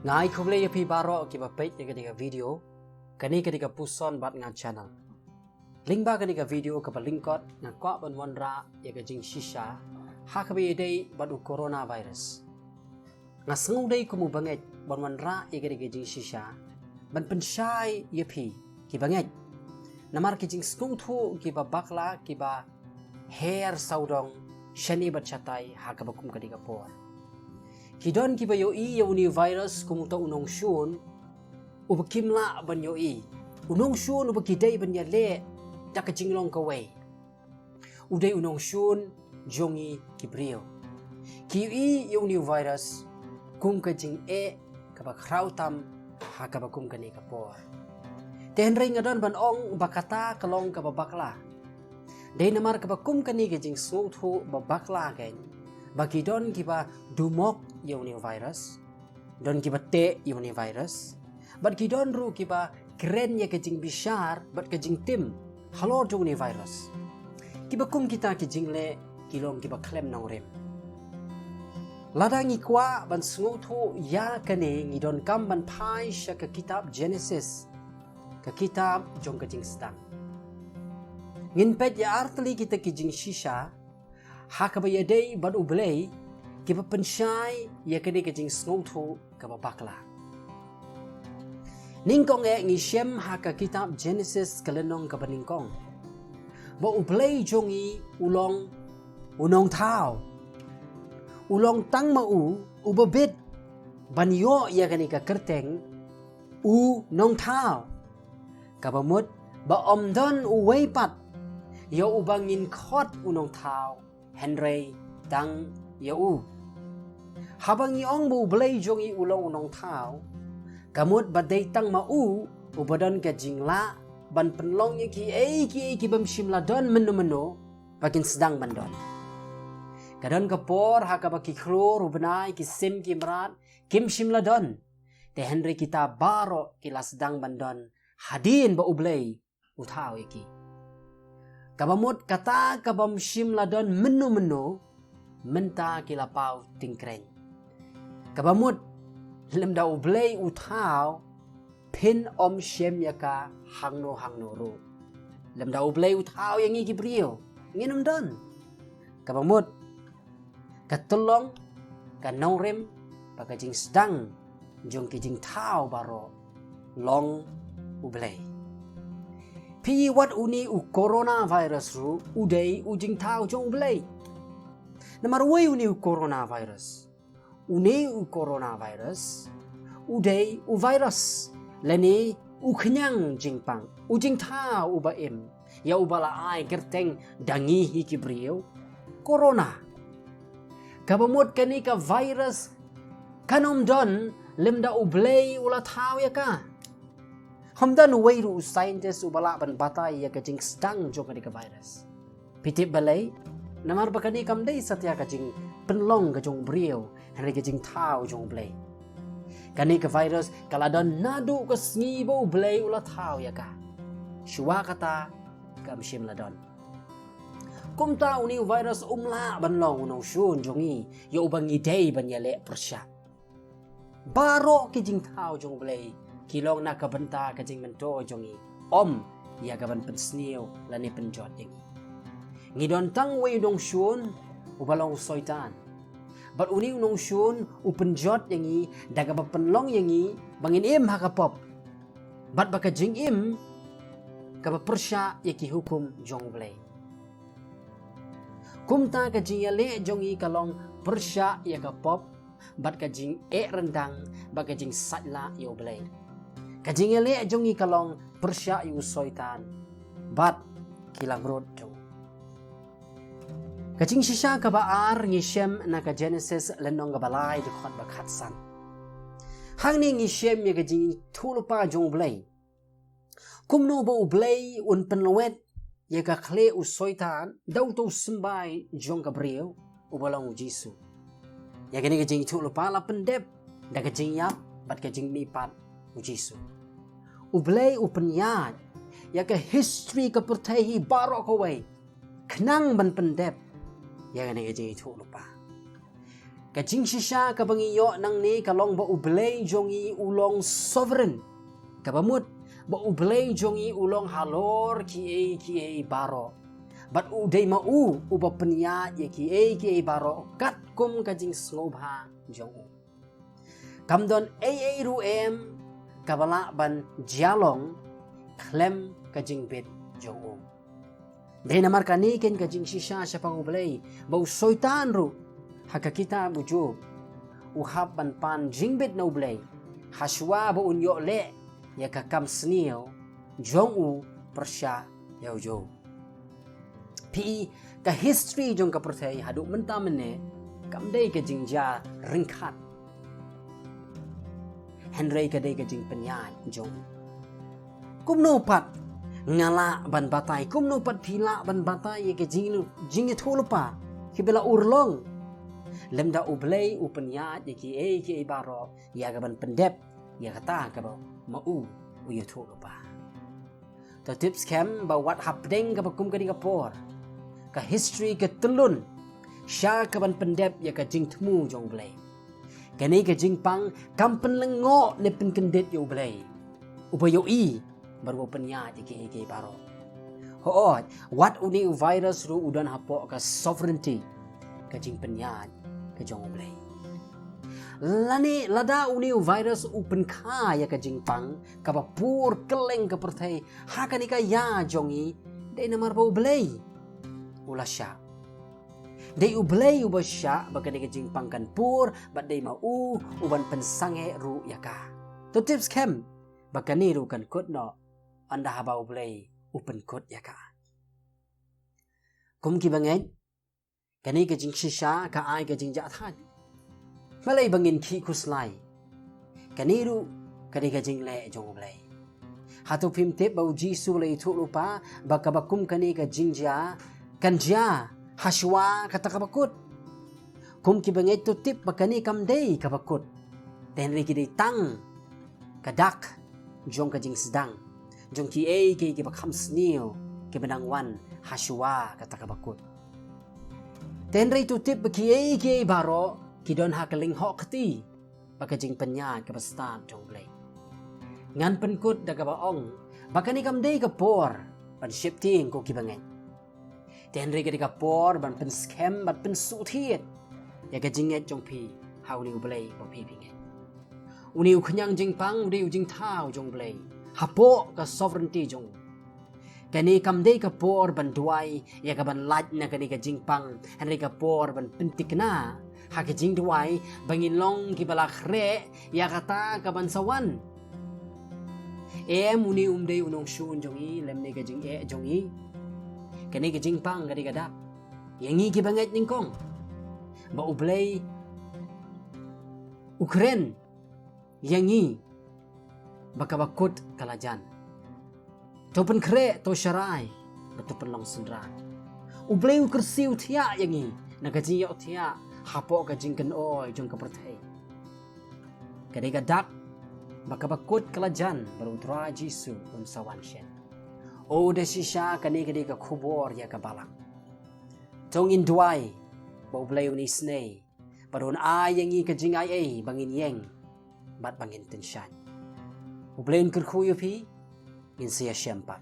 Ngai kuble ya pi baro ki ba page ya video kani ka puson bat nga channel. Link ba ka video ka linkot nga kwa ban wanra ya ka jing shisha ha ka be dei bat coronavirus. Nga sengu dei kumu bangeit ban wanra ya ka jing shisha ban penshai ya pi ki bangeit. Namar ki jing sengu thu ki ba bakla ki ba hair saudong shani bat chatai ha ka bakum ka por. Kidon kiba yo i ya uni virus kumuta unong shun ubakimla ban yo i unong shun ubakidai ban ya le taka jinglong kawai udai unong shun jongi kibrio ki i ya uni virus kum ka jing kaba krautam ha kaba kum ka ni kapor ten ring adon ban ong bakata kalong kaba bakla dei namar kaba kum ka ni ka jing suthu babakla ken bakidon kiba dumok yauni virus don kiba te yauni virus bat kidon ru kiba keren ya kejing bishar bat kejing tim halo yauni virus kiba kum kita kejing le kilong kiba klem nang rem ladangi kwa ban sungu thu ya kane ngidon kam ban pai sha ka kitab Genesis ka kitab jong kejing stang ngin pet ya artli kita kejing shisha hakabaya dei bad ublei kiba penshai ya kene kejing snothu kaba bakla ningkong ngi shem haka kitab Genesis kalenong kaba ningkong ba ublei jongi ulong unong tao ulong tang mau ubabit banyo ya kene ka kerteng u nong tao kaba mut ba omdon uweipat ya ubangin khot unong tao Henry dang yau habang iong bu blay jong i ulong unong tao kamut badai tang mau ubadan ka jingla ban penlong ki bam shimla don menu bakin sedang bandon kadon kapor hakabaki khlor ubnai ki sim ki mrat kim shimla don te Henry kita baro kila sedang bandon hadin ba ublay utao iki kabamut kata kabam shim ladon menu menta kilapau tingkreng kabamut lemda ublei utau pin om shem yaka hangno ru lemda ublei utau yang iki brio nginum don kabamut katolong kanongrem bagajing sedang jong kijing tau baro long ublei pi wat uni u coronavirus ru udai ujing tau jong blai namar wei uni u coronavirus udai u virus leni u knyang jingpang ujing tau uba em ya ubala ai gerteng dangi hiki brio corona kabamot kani ka virus kanom don lemda ublei ula tau ya ka Hamdan wairu scientist ubala ban batai ya kajing stang jo ka virus. Pitip balai namar bakani kamdai satya kajing penlong kajong brio hari kajing tau jong blai. Kani ka virus kaladon nadu ka sngibo blai ula tau ya ka. Shua kata kam shim ladon. Kum tau ni virus umla banlong unong shun jongi ya ubangi dei ban yale persya. Baro kajing tau jong blai kilong na kabenta kajing mento jongi om ya gaban pensniu lani penjot yangi ngidon tang wei dong shun ubalong soitan bat uni unong shun upenjot yangi daga penlong yangi bangin im hakapop bat baka jing im kaba persya yaki hukum jong blai kumta kajing yale jongi kalong persya yakapop bat kajing rendang baka jing satla yo blai kajing ele jongi kalong persya yu soitan bat kilang rod jong kajing shisha kabaar ngishem na ka Genesis lenong gabalai di khot bakhatsan hang ni ngishem ye kajing thulupa jong blai kumno bo blai un penlowet ye ka khle u soitan dau to simbai jong gabriel ubalong jisu ye kajing thulupa la pendep da kajing yap bat kajing mipat jisu ublay upenyat ya ke history ke pertahi barok away kenang ban pendep ya ne je itu lupa ka Jingpynshai ka bangiyo nang ni kalong ba ublay jongi ulong sovereign ka bamut ba ublay jongi ulong halor ki baro bat uday mau uba penya ye ki baro kat kum ka jing snobha jong kamdon ruem kabala ban jialong klem ka jing bit jong dahil namar kanikin ka Jingpynshai siya pang ublay bau soitan ru haka kita bujub uhap ban pan jingbit na ublay haswa ba unyo le ya kakam snil jong u persya yaw jo pi ka history jong ka pertay hadu menta mene kamday ka jingja ringkat henry kadei ka Jingpynshai jong kumno pat ngala ban batay kumno pat pila ban batay ke jing thulupa kibela urlong lemda ublay upenya ki baro ya ga ban pendep ya kata ka ba mau uya thulupa to tips kem ba what happening ka kum ka dingapor ka history ka telun sya ka ban pendep ya ka jing thmu jong blay kani ka jing pang kampen lengo ne pen kendet yo blay upayo i baru penya ki baro hoot what uni virus ru udan hapo ka sovereignty ka Jingpynshai ka jong blay lani lada uni virus upen kha ya ka jingpang ka pur keleng ka perthai hakani ka ya jongi dei namar ba blay ulasya dei ublay ubasya bakani ka jingpang kan pur bat dei mau uban pensange ru ya ka to tips kem bakani ru kan kutno anda habau blay upen kot ya ka kum ki bangeit kani ka Jingpynshai ka ai ka jingja than malay bangin ki kuslai kani ru kani ka jingle jong blay hatu phim tep bau jisu lay thu lupa bakabakum kani ka jingja kanja haswa kata kabakut kum ki bangeit tu tip bakani kamdei kabakut tenri ki dei tang kadak jong ka jing sedang jong ki bakam snil ki benang wan haswa kata kabakut tenri tu tip ki baro ki don hakaling hok kati baka Jingpynshai ka basta jong blay ngan penkut daga baong baka ni kamdei ka por ban shifting ko ki bangait tenri ka ka por ban pen scam ban pen suthiet ya ka jinget jong pi hauli blay bo pi pinget uni ukhyang jingpang udi ujing thau jong blay hapo ka sovereignty jong kani kamdei ka por ban duai ya ka ban laj na kani ka jingpang henri ka por ban pentikna hak jing duai bangin long ki bala khre ya kata ka ban sawan uni umdei unong shun jongi lemne ka jing jongi kani ka jingpang kani ka dak yangi ki bangait ningkong ba ublay Ukraine yangi baka bakut kalajan to pen kre to sharai betu penlong sendra ublay ukersiu thia yangi nagaji yo thia hapo ka jingken oi jong ka perthai kadai ka dak baka bakut kalajan baru tra jisu sawan shen o de shisha kani kadai ka khubor ya ka balak tong in duai ba ublay uni snei baron ayangi ka jingai ai bangin yeng bat bangin tenshan ublain kerkhuyo pi in siya syempat